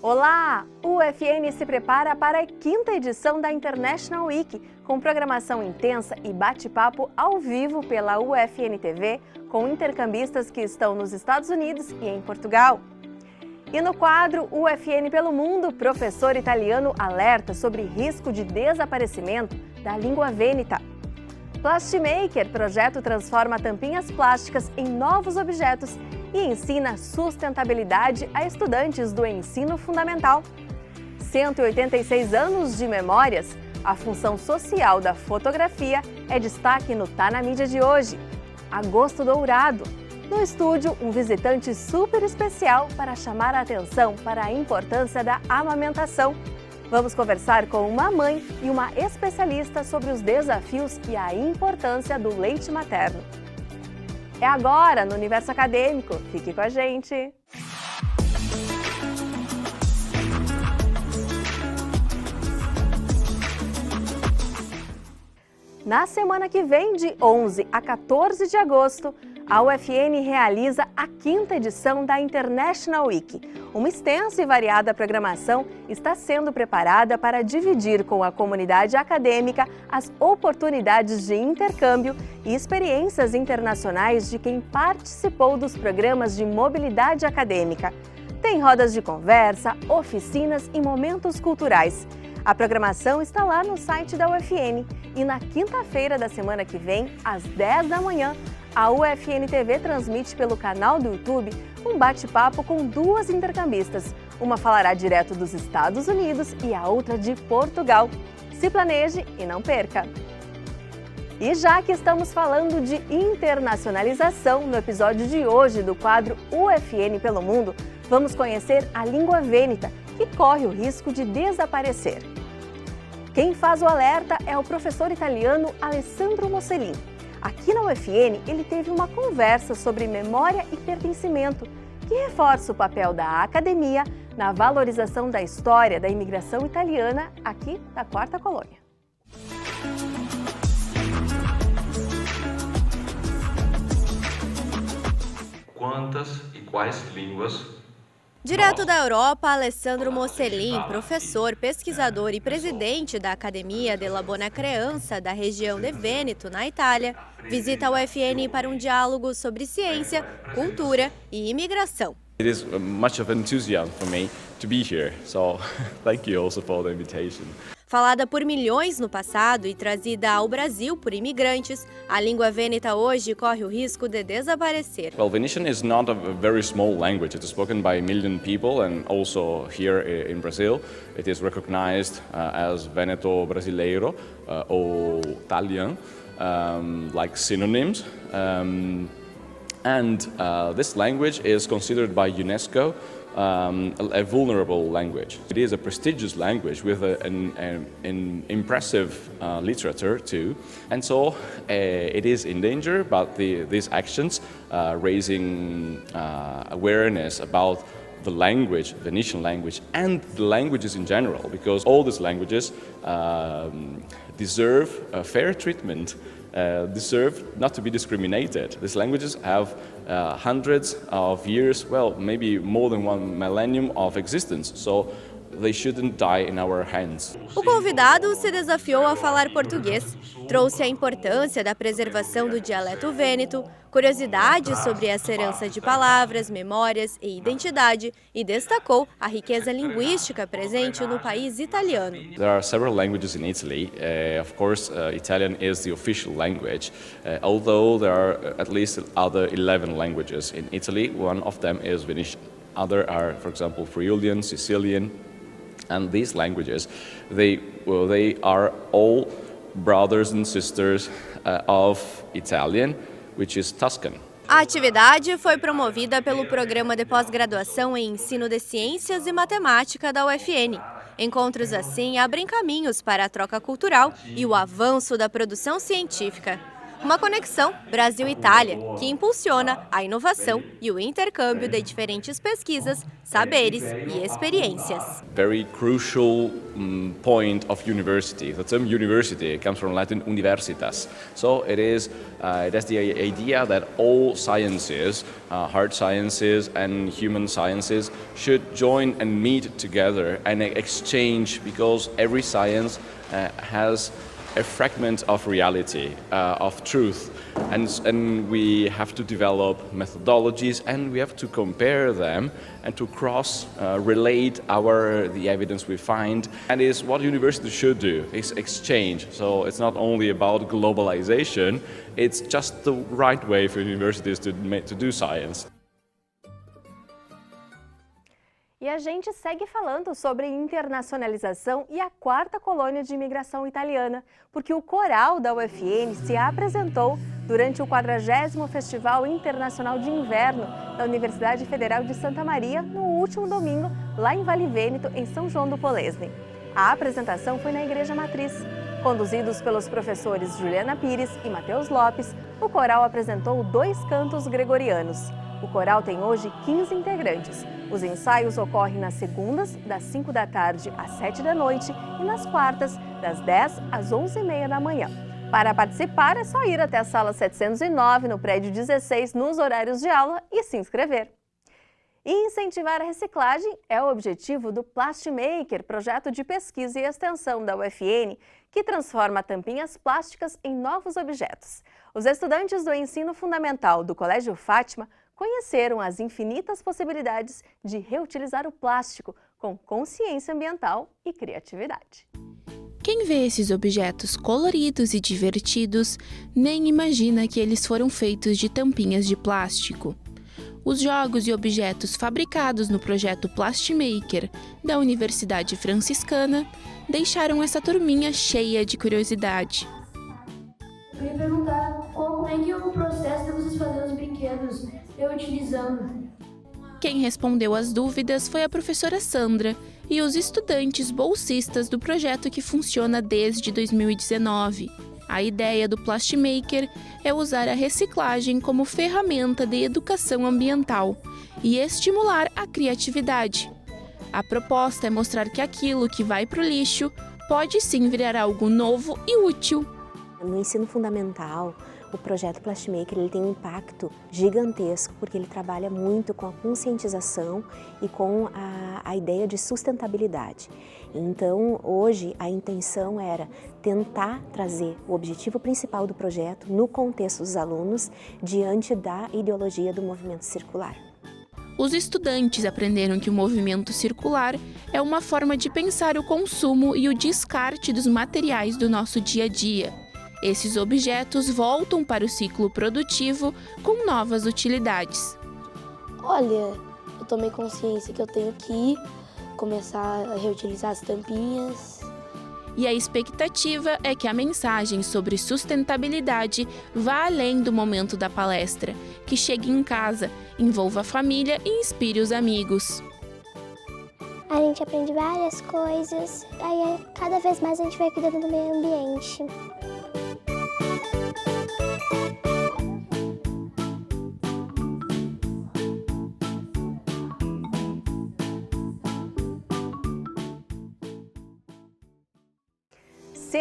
Olá! O UFN se prepara para a 5ª edição da International Week, com programação intensa e bate-papo ao vivo pela UFN TV, com intercambistas que estão nos Estados Unidos e em Portugal. E no quadro UFN pelo Mundo, professor italiano alerta sobre risco de desaparecimento da língua vêneta. Plastimaker, projeto transforma tampinhas plásticas em novos objetos e ensina sustentabilidade a estudantes do ensino fundamental. 186 anos de memórias, a função social da fotografia é destaque no Tá na Mídia de hoje. Agosto Dourado. No estúdio, um visitante super especial para chamar a atenção para a importância da amamentação. Vamos conversar com uma mãe e uma especialista sobre os desafios e a importância do leite materno. É agora no Universo Acadêmico. Fique com a gente! Na semana que vem, de 11 a 14 de agosto, a UFN realiza a 5ª edição da International Week. Uma extensa e variada programação está sendo preparada para dividir com a comunidade acadêmica as oportunidades de intercâmbio e experiências internacionais de quem participou dos programas de mobilidade acadêmica. Tem rodas de conversa, oficinas e momentos culturais. A programação está lá no site da UFN e na quinta-feira da semana que vem, às 10 da manhã, a UFN TV transmite pelo canal do YouTube um bate-papo com duas intercambistas. Uma falará direto dos Estados Unidos e a outra de Portugal. Se planeje e não perca! E já que estamos falando de internacionalização, no episódio de hoje do quadro UFN pelo Mundo, vamos conhecer a língua vêneta, que corre o risco de desaparecer. Quem faz o alerta é o professor italiano Alessandro Mosselin. Aqui na UFN, ele teve uma conversa sobre memória e pertencimento, que reforça o papel da academia na valorização da história da imigração italiana aqui da Quarta Colônia. Quantas e quais línguas? Direto da Europa, Alessandro Mosselin, professor, pesquisador e presidente da Academia della Buona Creanza da região de Vêneto, na Itália, visita a UFN para um diálogo sobre ciência, cultura e imigração. It is much of an enthusiasm for me to be here, so thank you also for the invitation. Falada por milhões no passado e trazida ao Brasil por imigrantes, a língua vêneta hoje corre o risco de desaparecer. Well, Venetian is not a very small language. It is spoken by 1 million people, and also here in Brazil, it is recognized as Veneto Brasileiro or Italian, like synonyms. This language is considered by UNESCO a vulnerable language. It is a prestigious language with an impressive literature too, and so it is in danger. But these actions raising awareness about the language, Venetian language, and the languages in general, because all these languages deserve a fair treatment. Deserve not to be discriminated. These languages have hundreds of years, well, maybe more than 1 millennium of existence, so they shouldn't die in our hands. O convidado se desafiou a falar português, trouxe a importância da preservação do dialeto vêneto, curiosidades sobre essa herança de palavras, memórias e identidade e destacou a riqueza linguística presente no país italiano. There are several languages in Italy. Of course, Italian is the official language, although there are at least other 11 languages in Italy. One of them is Venetian. Other are, for example, Friulian, Sicilian, and these languages, they are all brothers and sisters of Italian, which is Tuscan. A atividade foi promovida pelo Programa de Pós-Graduação em Ensino de Ciências e Matemática da UFN. Encontros assim abrem caminhos para a troca cultural e o avanço da produção científica. Uma conexão Brasil-Itália que impulsiona a inovação e o intercâmbio de diferentes pesquisas, saberes e experiências. Very crucial point of university. The term university comes from Latin universitas. So it has the idea that all sciences, hard sciences and human sciences, should join and meet together and exchange, because every science has a fragment of reality, of truth, and we have to develop methodologies, and we have to compare them and to relate the evidence we find. And is what universities should do, is exchange. So it's not only about globalization, it's just the right way for universities to do science. E a gente segue falando sobre internacionalização e a quarta colônia de imigração italiana, porque o coral da UFN se apresentou durante o 40º Festival Internacional de Inverno da Universidade Federal de Santa Maria, no último domingo, lá em Vale Vêneto, em São João do Polesne. A apresentação foi na Igreja Matriz. Conduzidos pelos professores Juliana Pires e Matheus Lopes, o coral apresentou 2 cantos gregorianos. O coral tem hoje 15 integrantes. Os ensaios ocorrem nas segundas, das 5 da tarde às 7 da noite e nas quartas, das 10 às 11h30 da manhã. Para participar, é só ir até a sala 709, no prédio 16, nos horários de aula e se inscrever. E incentivar a reciclagem é o objetivo do Plastmaker, projeto de pesquisa e extensão da UFN, que transforma tampinhas plásticas em novos objetos. Os estudantes do ensino fundamental do Colégio Fátima conheceram as infinitas possibilidades de reutilizar o plástico com consciência ambiental e criatividade. Quem vê esses objetos coloridos e divertidos nem imagina que eles foram feitos de tampinhas de plástico. Os jogos e objetos fabricados no projeto Plastmaker da Universidade Franciscana deixaram essa turminha cheia de curiosidade. Eu ia perguntar como é que é o processo de vocês fazerem os brinquedos reutilizando. Quem respondeu às dúvidas foi a professora Sandra e os estudantes bolsistas do projeto, que funciona desde 2019. A ideia do Plastmaker é usar a reciclagem como ferramenta de educação ambiental e estimular a criatividade. A proposta é mostrar que aquilo que vai para o lixo pode sim virar algo novo e útil. No ensino fundamental, o projeto Plastmaker ele tem um impacto gigantesco, porque ele trabalha muito com a conscientização e com a ideia de sustentabilidade. Então, hoje, a intenção era tentar trazer o objetivo principal do projeto no contexto dos alunos, diante da ideologia do movimento circular. Os estudantes aprenderam que o movimento circular é uma forma de pensar o consumo e o descarte dos materiais do nosso dia a dia. Esses objetos voltam para o ciclo produtivo com novas utilidades. Olha, eu tomei consciência que eu tenho que começar a reutilizar as tampinhas. E a expectativa é que a mensagem sobre sustentabilidade vá além do momento da palestra, que chegue em casa, envolva a família e inspire os amigos. A gente aprende várias coisas, aí cada vez mais a gente vai cuidando do meio ambiente.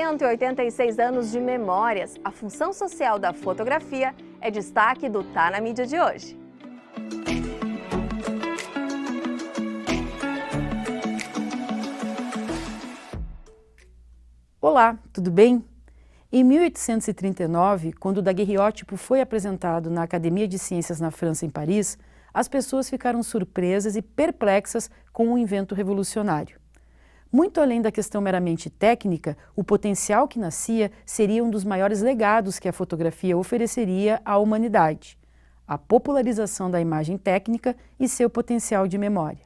Há 186 anos de memórias, a função social da fotografia é destaque do Tá na Mídia de hoje. Olá, tudo bem? Em 1839, quando o daguerreótipo foi apresentado na Academia de Ciências na França, em Paris, as pessoas ficaram surpresas e perplexas com um invento revolucionário. Muito além da questão meramente técnica, o potencial que nascia seria um dos maiores legados que a fotografia ofereceria à humanidade: a popularização da imagem técnica e seu potencial de memória.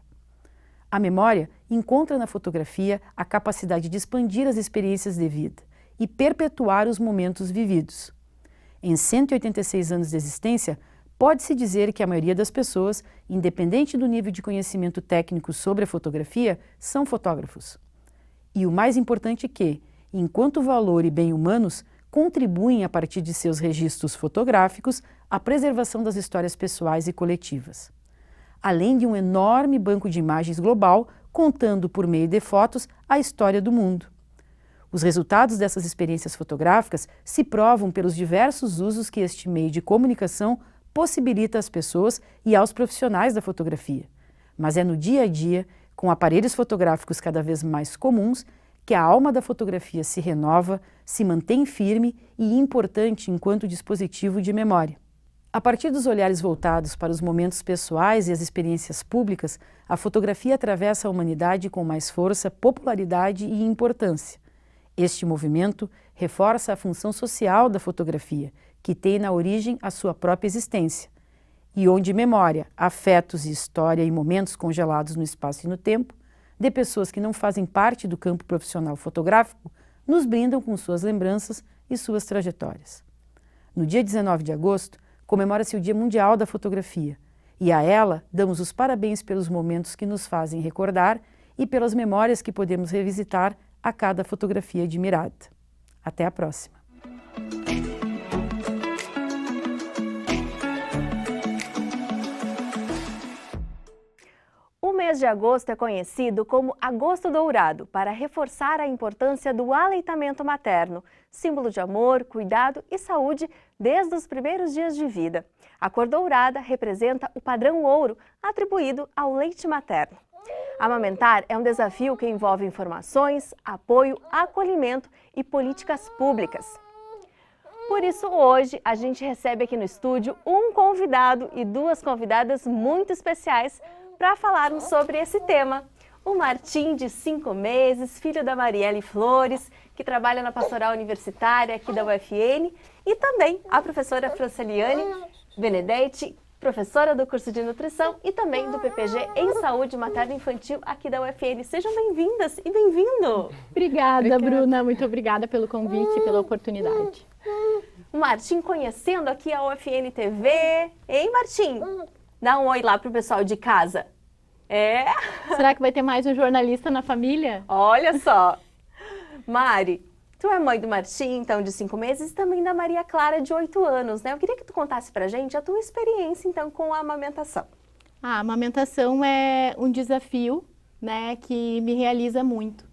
A memória encontra na fotografia a capacidade de expandir as experiências de vida e perpetuar os momentos vividos. Em 186 anos de existência, pode-se dizer que a maioria das pessoas, independente do nível de conhecimento técnico sobre a fotografia, são fotógrafos. E o mais importante é que, enquanto valor e bem humanos, contribuem, a partir de seus registros fotográficos, à preservação das histórias pessoais e coletivas. Além de um enorme banco de imagens global, contando por meio de fotos a história do mundo. Os resultados dessas experiências fotográficas se provam pelos diversos usos que este meio de comunicação possibilita às pessoas e aos profissionais da fotografia. Mas é no dia a dia, com aparelhos fotográficos cada vez mais comuns, que a alma da fotografia se renova, se mantém firme e importante enquanto dispositivo de memória. A partir dos olhares voltados para os momentos pessoais e as experiências públicas, a fotografia atravessa a humanidade com mais força, popularidade e importância. Este movimento reforça a função social da fotografia, que tem na origem a sua própria existência, e onde memória, afetos e história e momentos congelados no espaço e no tempo, de pessoas que não fazem parte do campo profissional fotográfico, nos brindam com suas lembranças e suas trajetórias. No dia 19 de agosto, comemora-se o Dia Mundial da Fotografia, e a ela damos os parabéns pelos momentos que nos fazem recordar e pelas memórias que podemos revisitar a cada fotografia admirada. Até a próxima! O mês de agosto é conhecido como Agosto Dourado, para reforçar a importância do aleitamento materno, símbolo de amor, cuidado e saúde desde os primeiros dias de vida. A cor dourada representa o padrão ouro atribuído ao leite materno. Amamentar é um desafio que envolve informações, apoio, acolhimento e políticas públicas. Por isso, hoje, a gente recebe aqui no estúdio um convidado e duas convidadas muito especiais para falarmos sobre esse tema. O Martim, de 5 meses, filho da Marielle Flores, que trabalha na pastoral universitária aqui da UFN, e também a professora Franceliane Benedetti, professora do curso de nutrição e também do PPG em saúde materna e infantil aqui da UFN. Sejam bem-vindas e bem-vindo! Obrigada, Bruna. Muito obrigada pelo convite e pela oportunidade. O Martim conhecendo aqui a UFN TV. Hein, Martim? Dá um oi lá pro pessoal de casa. É? Será que vai ter mais um jornalista na família? Olha só! Mari, tu é mãe do Martim, então, de 5 meses, e também da Maria Clara, de 8 anos, né? Eu queria que tu contasse pra gente a tua experiência, então, com a amamentação. A amamentação é um desafio, né, que me realiza muito.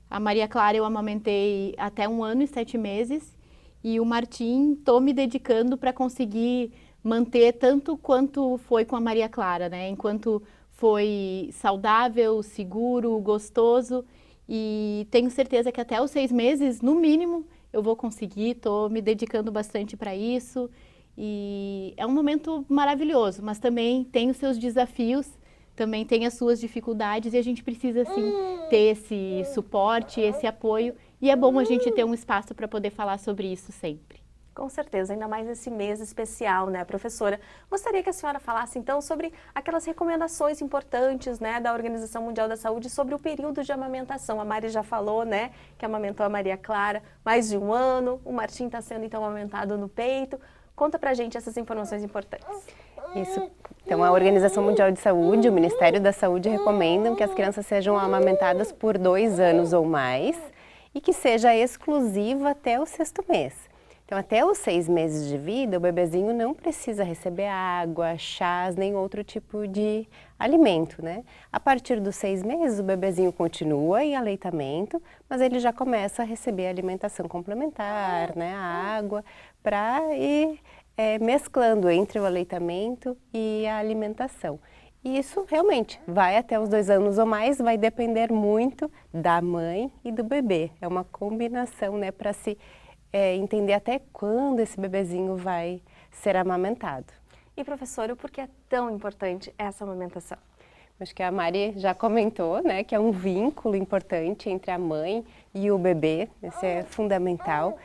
A Maria Clara eu amamentei até 1 ano e 7 meses, e o Martim tô me dedicando para conseguir manter tanto quanto foi com a Maria Clara, né? Enquanto foi saudável, seguro, gostoso, e tenho certeza que até os 6 meses, no mínimo, eu vou conseguir. Estou me dedicando bastante para isso, e é um momento maravilhoso, mas também tem os seus desafios, também tem as suas dificuldades, e a gente precisa, sim, ter esse suporte, esse apoio, e é bom a gente ter um espaço para poder falar sobre isso sempre. Com certeza, ainda mais nesse mês especial, né, professora? Gostaria que a senhora falasse, então, sobre aquelas recomendações importantes, né, da Organização Mundial da Saúde sobre o período de amamentação. A Mari já falou, né, que amamentou a Maria Clara mais de 1 ano, o Martim está sendo, então, amamentado no peito. Conta pra gente essas informações importantes. Isso. Então, a Organização Mundial de Saúde, o Ministério da Saúde recomendam que as crianças sejam amamentadas por 2 anos ou mais e que seja exclusiva até o 6º mês. Então, até os 6 meses de vida, o bebezinho não precisa receber água, chás, nem outro tipo de alimento, né? A partir dos 6 meses, o bebezinho continua em aleitamento, mas ele já começa a receber alimentação complementar, né? A água, para ir mesclando entre o aleitamento e a alimentação. E isso realmente vai até os 2 anos ou mais, vai depender muito da mãe e do bebê. É uma combinação, né, para se entender até quando esse bebezinho vai ser amamentado. E, professora, por que é tão importante essa amamentação? Acho que a Mari já comentou, né, que é um vínculo importante entre a mãe e o bebê, isso é fundamental.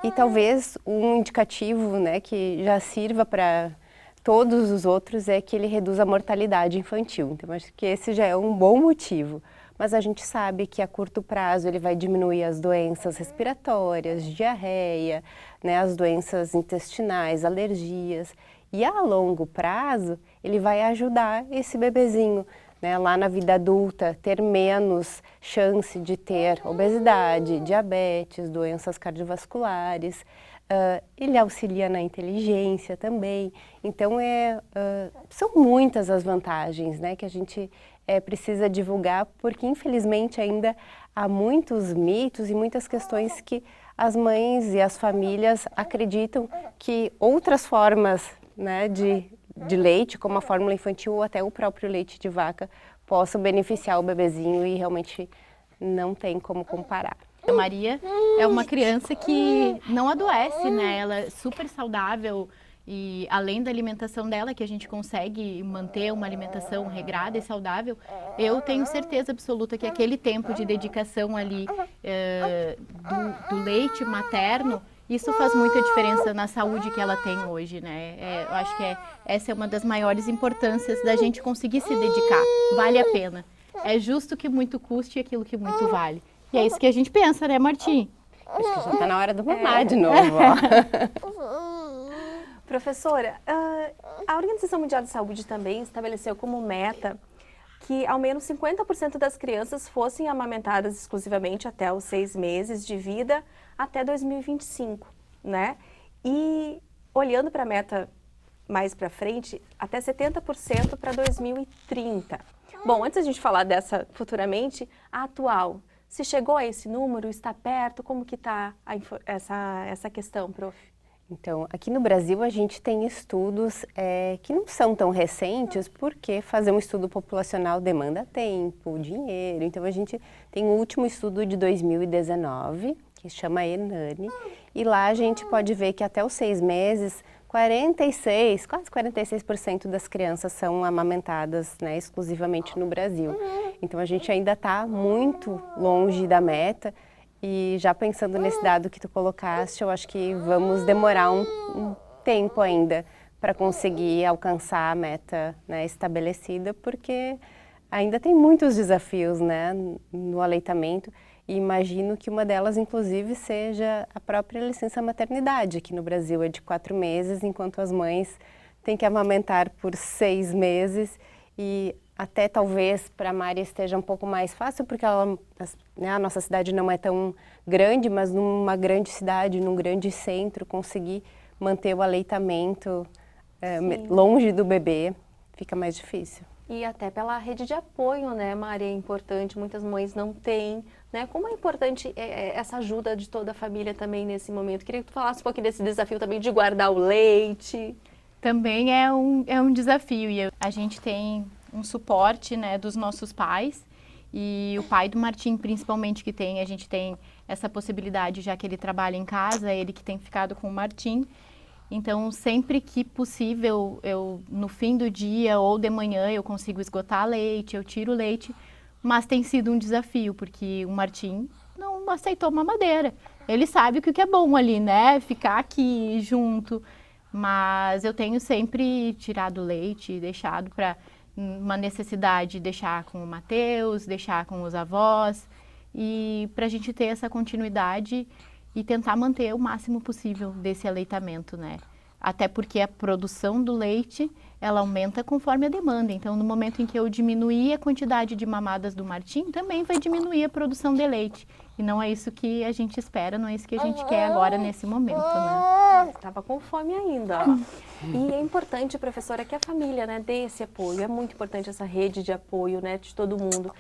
E talvez um indicativo, né, que já sirva para todos os outros é que ele reduz a mortalidade infantil. Então, acho que esse já é um bom motivo. Mas a gente sabe que a curto prazo ele vai diminuir as doenças respiratórias, diarreia, né, as doenças intestinais, alergias. E a longo prazo ele vai ajudar esse bebezinho né, lá na vida adulta, ter menos chance de ter obesidade, diabetes, doenças cardiovasculares. Ele auxilia na inteligência também. Então, são muitas as vantagens, né, que a gente precisa divulgar, porque infelizmente ainda há muitos mitos e muitas questões que as mães e as famílias acreditam que outras formas, né, de leite, como a fórmula infantil ou até o próprio leite de vaca, possam beneficiar o bebezinho e realmente não tem como comparar. A Maria é uma criança que não adoece, né? Ela é super saudável e além da alimentação dela, que a gente consegue manter uma alimentação regrada e saudável, eu tenho certeza absoluta que aquele tempo de dedicação ali do leite materno, isso faz muita diferença na saúde que ela tem hoje, né? Eu acho que essa é uma das maiores importâncias da gente conseguir se dedicar. Vale a pena. É justo que muito custe aquilo que muito vale. E é isso que a gente pensa, né, Martim? Acho que já está na hora do mamar de novo. Ó. Professora, a Organização Mundial de Saúde também estabeleceu como meta que ao menos 50% das crianças fossem amamentadas exclusivamente até os 6 meses de vida até 2025, né? E olhando para a meta mais para frente, até 70% para 2030. Bom, antes da gente falar dessa futuramente, a atual, se chegou a esse número, está perto, como que está essa questão, prof? Então, aqui no Brasil a gente tem estudos que não são tão recentes, porque fazer um estudo populacional demanda tempo, dinheiro. Então, a gente tem o último estudo de 2019, que chama ENANI, e lá a gente pode ver que até os 6 meses, quase 46% das crianças são amamentadas, né, exclusivamente no Brasil. Então, a gente ainda está muito longe da meta. E já pensando nesse dado que tu colocaste, eu acho que vamos demorar um tempo ainda para conseguir alcançar a meta, né, estabelecida, porque ainda tem muitos desafios, né, no aleitamento. E imagino que uma delas, inclusive, seja a própria licença maternidade. Aqui no Brasil é de 4 meses, enquanto as mães têm que amamentar por 6 meses. E até talvez para a Mari esteja um pouco mais fácil, porque né, a nossa cidade não é tão grande, mas numa grande cidade, num grande centro, conseguir manter o aleitamento longe do bebê fica mais difícil. E até pela rede de apoio, né, Mari, é importante, muitas mães não têm, né? Como é importante essa ajuda de toda a família também nesse momento? Queria que tu falasse um pouquinho desse desafio também de guardar o leite. Também é um desafio e a gente tem um suporte, né, dos nossos pais e o pai do Martim, principalmente, a gente tem essa possibilidade, já que ele trabalha em casa, ele que tem ficado com o Martim. Então, sempre que possível, no fim do dia ou de manhã, eu consigo esgotar leite, eu tiro leite, mas tem sido um desafio, porque o Martim não aceitou mamadeira. Ele sabe o que é bom ali, né? Ficar aqui junto, mas eu tenho sempre tirado leite e deixado para uma necessidade, deixar com o Matheus, deixar com os avós, e para a gente ter essa continuidade e tentar manter o máximo possível desse aleitamento, né? Até porque a produção do leite, ela aumenta conforme a demanda. Então, no momento em que eu diminuir a quantidade de mamadas do Martim, também vai diminuir a produção de leite. E não é isso que a gente espera, não é isso que a gente quer agora nesse momento, né? Estava com fome ainda, ó. E é importante, professora, que a família, né, dê esse apoio. É muito importante essa rede de apoio, né, de todo mundo.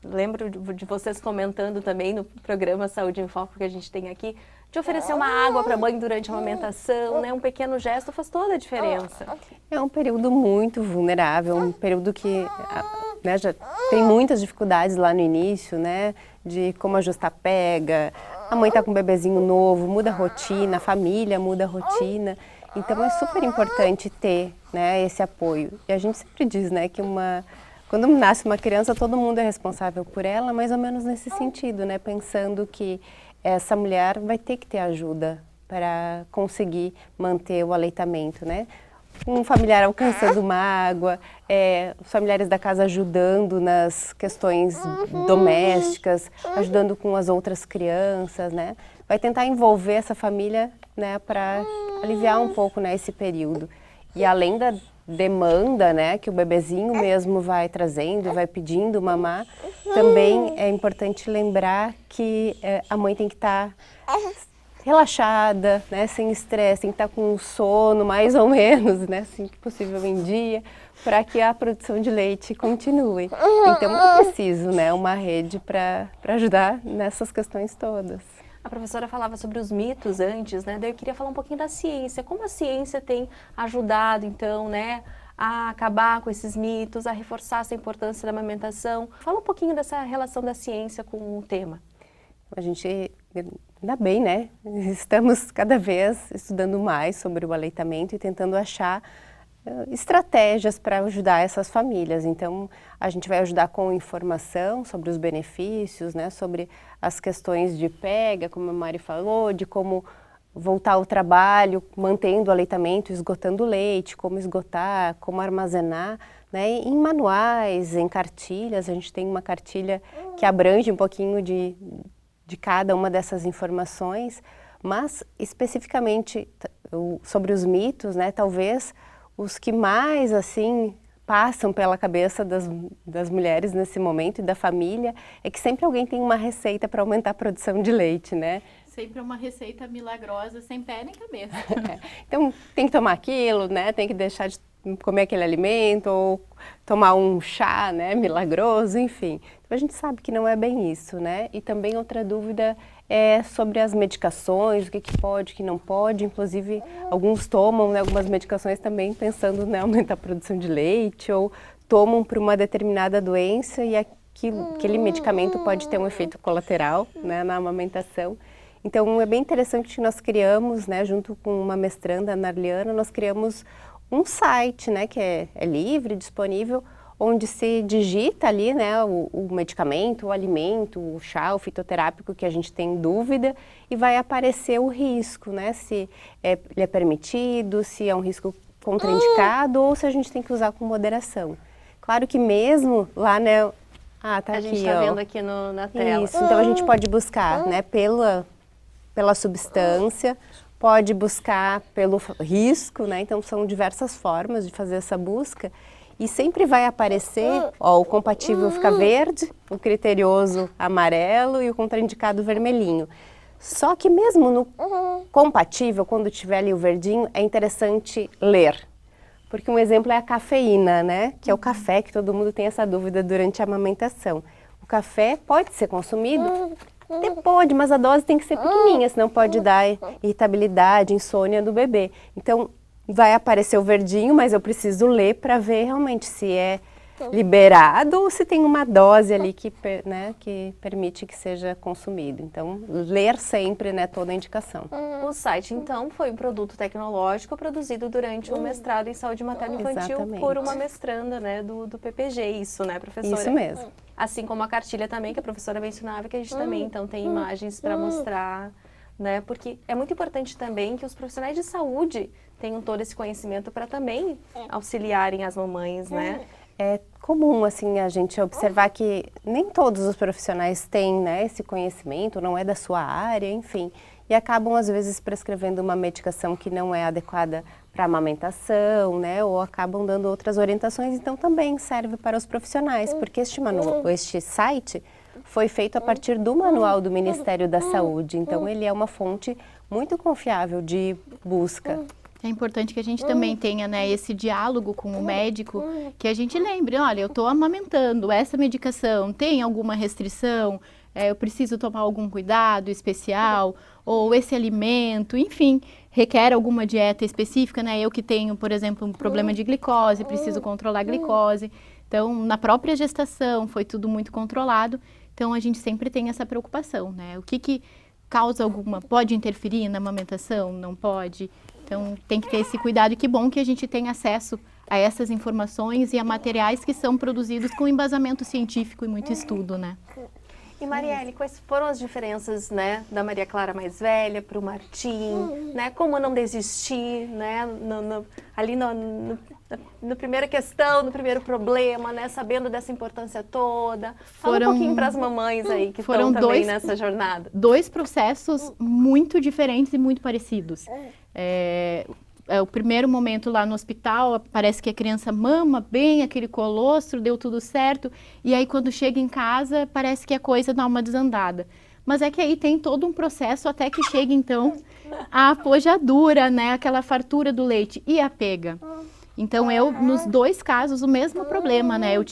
Lembro de vocês comentando também no programa Saúde em Foco que a gente tem aqui, de oferecer uma água para a mãe durante a amamentação, né? Um pequeno gesto faz toda a diferença. É um período muito vulnerável, um período que né, já tem muitas dificuldades lá no início, né? De como ajustar pega, a mãe está com um bebezinho novo, muda a rotina, a família muda a rotina. Então é super importante ter, né, esse apoio. E a gente sempre diz, né, que quando nasce uma criança, todo mundo é responsável por ela, mais ou menos nesse sentido, né? Pensando que essa mulher vai ter que ter ajuda para conseguir manter o aleitamento, né? Um familiar alcançando uma água, os familiares da casa ajudando nas questões domésticas, ajudando com as outras crianças, né? Vai tentar envolver essa família, né, para aliviar um pouco, né, esse período. E além demanda, né, que o bebezinho mesmo vai trazendo, vai pedindo mamar, também é importante lembrar que a mãe tem que estar relaxada, né, sem estresse, tem que estar com sono mais ou menos, né, assim que possível em dia, para que a produção de leite continue. Então é preciso, né, uma rede para ajudar nessas questões todas. A professora falava sobre os mitos antes, né? Daí eu queria falar um pouquinho da ciência. Como a ciência tem ajudado, então, né, a acabar com esses mitos, a reforçar essa importância da amamentação? Fala um pouquinho dessa relação da ciência com o tema. A gente, ainda bem, né? Estamos cada vez estudando mais sobre o aleitamento e tentando achar estratégias para ajudar essas famílias. Então, a gente vai ajudar com informação sobre os benefícios, né, sobre as questões de pega, como a Mari falou, de como voltar ao trabalho, mantendo o aleitamento, esgotando o leite, como esgotar, como armazenar, né, em manuais, em cartilhas. A gente tem uma cartilha que abrange um pouquinho de cada uma dessas informações, mas especificamente sobre os mitos, né, talvez os que mais, assim, passam pela cabeça das mulheres nesse momento e da família, é que sempre alguém tem uma receita para aumentar a produção de leite, né? Sempre uma receita milagrosa, sem pé nem cabeça. Então, tem que tomar aquilo, né? Tem que deixar de comer aquele alimento, ou tomar um chá, né, milagroso, enfim. Então, a gente sabe que não é bem isso, né? E também outra dúvida é sobre as medicações, o que pode, o que não pode. Inclusive, alguns tomam, né, algumas medicações também pensando em aumentar a produção de leite, ou tomam para uma determinada doença e aquele medicamento pode ter um efeito colateral, né, na amamentação. Então, é bem interessante que nós criamos, né, junto com uma mestranda, a Narliana, nós criamos um site, né, que é livre, disponível, onde se digita ali, né, o medicamento, o alimento, o chá, o fitoterápico que a gente tem dúvida, e vai aparecer o risco, né, se ele é permitido, se é um risco contraindicado ou se a gente tem que usar com moderação. Claro que mesmo lá, né, tá a gente aqui, está vendo aqui na tela. Isso, então a gente pode buscar, né, pela substância, pode buscar pelo risco, né, então são diversas formas de fazer essa busca. E sempre vai aparecer, ó, o compatível fica verde, o criterioso amarelo e o contraindicado vermelhinho. Só que mesmo no compatível, quando tiver ali o verdinho, é interessante ler. Porque um exemplo é a cafeína, né? Que é o café, que todo mundo tem essa dúvida durante a amamentação. O café pode ser consumido? Pode, mas a dose tem que ser pequenininha, senão pode dar irritabilidade, insônia do bebê. Então, vai aparecer o verdinho, mas eu preciso ler para ver realmente se é liberado ou se tem uma dose ali que, né, que permite que seja consumido. Então, ler sempre, né, toda a indicação. O site, então, foi um produto tecnológico produzido durante um mestrado em saúde materno-infantil por uma mestranda, né, do PPG, isso, né, professora? Isso mesmo. Assim como a cartilha também, que a professora mencionava, que a gente também, então, tem imagens para mostrar, né, porque é muito importante também que os profissionais de saúde tenham todo esse conhecimento para também auxiliarem as mamães, né? É comum, assim, a gente observar que nem todos os profissionais têm, né, esse conhecimento, não é da sua área, enfim, e acabam, às vezes, prescrevendo uma medicação que não é adequada para amamentação, né, ou acabam dando outras orientações, então também serve para os profissionais, porque este site foi feito a partir do manual do Ministério da Saúde, então ele é uma fonte muito confiável de busca. É importante que a gente também tenha, né, esse diálogo com o médico, que a gente lembre, olha, eu estou amamentando, essa medicação tem alguma restrição, eu preciso tomar algum cuidado especial, ou esse alimento, enfim, requer alguma dieta específica, né? Eu que tenho, por exemplo, um problema de glicose, preciso controlar a glicose. Então, na própria gestação foi tudo muito controlado, então a gente sempre tem essa preocupação, né? O que causa pode interferir na amamentação? Não pode? Então, tem que ter esse cuidado e que bom que a gente tem acesso a essas informações e a materiais que são produzidos com embasamento científico e muito estudo, né? E Marielle, quais foram as diferenças, né, da Maria Clara mais velha para o Martim, né? Como não desistir, né? Ali na primeira questão, no primeiro problema, né? Sabendo dessa importância toda. Fala um pouquinho para as mamães aí que estão também nessa jornada. 2 processos muito diferentes e muito parecidos. o primeiro momento lá no hospital, parece que a criança mama bem, aquele colostro, deu tudo certo, e aí quando chega em casa, parece que a coisa dá uma desandada. Mas é que aí tem todo um processo até que chega, então, a apojadura, né, aquela fartura do leite e a pega. Então, nos 2 casos, o mesmo problema, né, o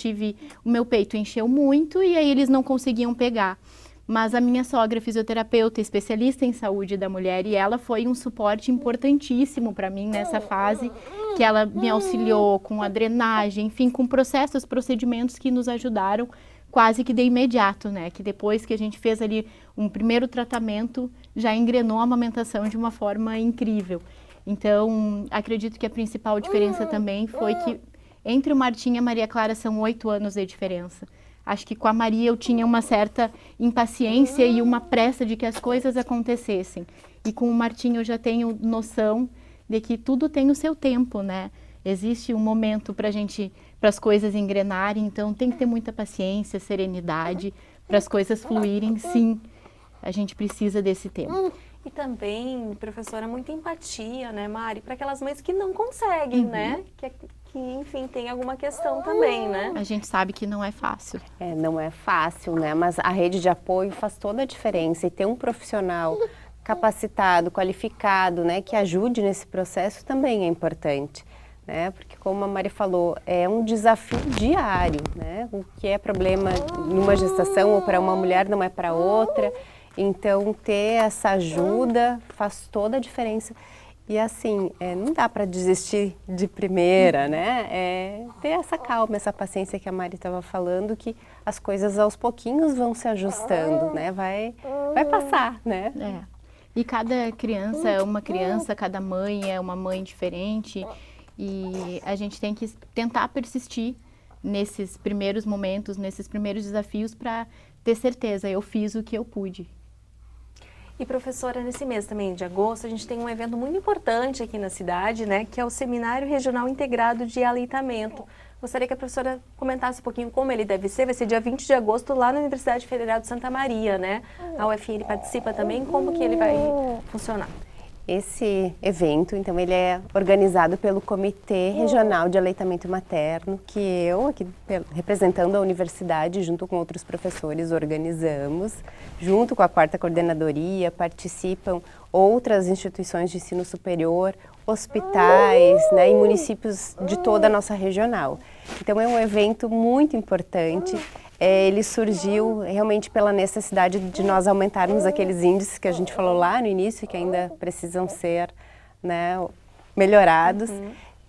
meu peito encheu muito e aí eles não conseguiam pegar. Mas a minha sogra, fisioterapeuta, especialista em saúde da mulher, e ela foi um suporte importantíssimo para mim nessa fase, que ela me auxiliou com a drenagem, enfim, com processos, procedimentos que nos ajudaram quase que de imediato, né? Que depois que a gente fez ali um primeiro tratamento, já engrenou a amamentação de uma forma incrível. Então, acredito que a principal diferença também foi que entre o Martim e a Maria Clara são 8 anos de diferença. Acho que com a Maria eu tinha uma certa impaciência e uma pressa de que as coisas acontecessem. E com o Martim eu já tenho noção de que tudo tem o seu tempo, né? Existe um momento para as coisas engrenarem, então tem que ter muita paciência, serenidade, para as coisas fluírem, sim. A gente precisa desse tempo. E também, professora, muita empatia, né, Mari? Para aquelas mães que não conseguem, né? Que, enfim, tem alguma questão também, né? A gente sabe que não é fácil. Não é fácil, né? Mas a rede de apoio faz toda a diferença. E ter um profissional capacitado, qualificado, né, que ajude nesse processo também é importante, né? Porque, como a Mari falou, é um desafio diário, né? O que é problema numa gestação ou para uma mulher não é para outra. Então, ter essa ajuda faz toda a diferença. E assim, não dá para desistir de primeira, né? Ter essa calma, essa paciência que a Mari estava falando, que as coisas aos pouquinhos vão se ajustando, né? Vai passar, né? E cada criança é uma criança, cada mãe é uma mãe diferente. E a gente tem que tentar persistir nesses primeiros momentos, nesses primeiros desafios para ter certeza, eu fiz o que eu pude. E professora, nesse mês também de agosto, a gente tem um evento muito importante aqui na cidade, né, que é o Seminário Regional Integrado de Aleitamento. Gostaria que a professora comentasse um pouquinho como ele deve ser. Vai ser dia 20 de agosto lá na Universidade Federal de Santa Maria, né? A UFN participa também. Como que ele vai funcionar? Esse evento, então, ele é organizado pelo Comitê Regional de Aleitamento Materno, que eu, aqui representando a universidade, junto com outros professores, organizamos. Junto com a 4ª Coordenadoria, participam outras instituições de ensino superior, hospitais, né, e municípios de toda a nossa regional. Então, é um evento muito importante. Ele surgiu realmente pela necessidade de nós aumentarmos aqueles índices que a gente falou lá no início, que ainda precisam ser, né, melhorados.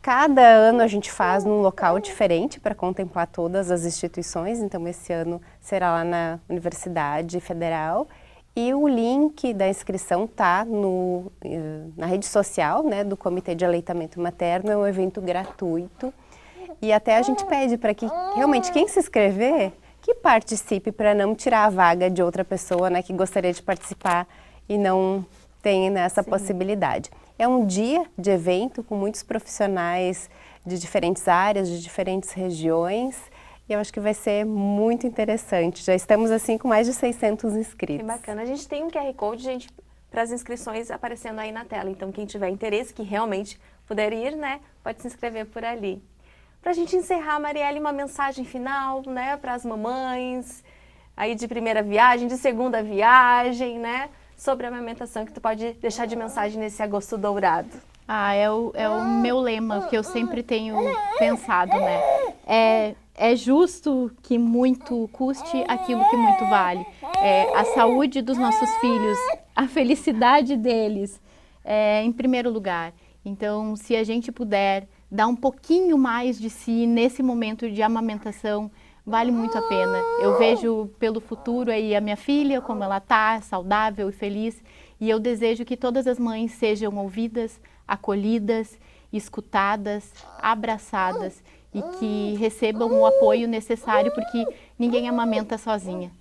Cada ano a gente faz num local diferente para contemplar todas as instituições, então esse ano será lá na Universidade Federal. E o link da inscrição está na rede social, né, do Comitê de Aleitamento Materno. É um evento gratuito e até a gente pede para que realmente quem se inscrever, que participe, para não tirar a vaga de outra pessoa, né, que gostaria de participar e não tem essa possibilidade. É um dia de evento com muitos profissionais de diferentes áreas, de diferentes regiões, e eu acho que vai ser muito interessante. Já estamos assim com mais de 600 inscritos. Que bacana. A gente tem um QR Code, gente, para as inscrições aparecendo aí na tela. Então, quem tiver interesse, que realmente puder ir, né, pode se inscrever por ali. Para a gente encerrar, Marielle, uma mensagem final, né, para as mamães, aí de primeira viagem, de segunda viagem, né, sobre a amamentação, que tu pode deixar de mensagem nesse agosto dourado. É o meu lema, que eu sempre tenho pensado, né, é justo que muito custe aquilo que muito vale. A saúde dos nossos filhos, a felicidade deles, em primeiro lugar. Então, se a gente puder dar um pouquinho mais de si nesse momento de amamentação, vale muito a pena. Eu vejo pelo futuro aí a minha filha, como ela está, saudável e feliz, e eu desejo que todas as mães sejam ouvidas, acolhidas, escutadas, abraçadas e que recebam o apoio necessário, porque ninguém amamenta sozinha.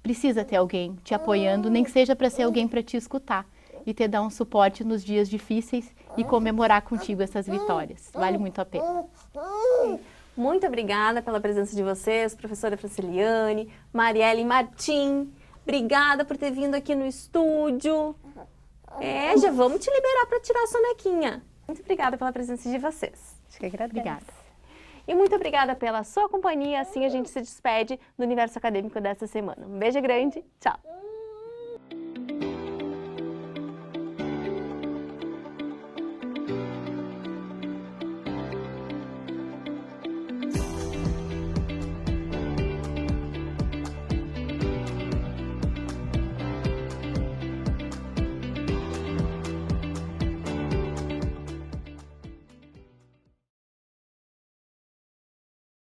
Precisa ter alguém te apoiando, nem que seja para ser alguém para te escutar e te dar um suporte nos dias difíceis e comemorar contigo essas vitórias. Vale muito a pena. Muito obrigada pela presença de vocês, professora Franciliane, Marielle Martim. Obrigada por ter vindo aqui no estúdio. Já vamos te liberar para tirar a sonequinha. Muito obrigada pela presença de vocês. Acho que agradeço. Obrigada. E muito obrigada pela sua companhia. Assim a gente se despede do Universo Acadêmico dessa semana. Um beijo grande. Tchau.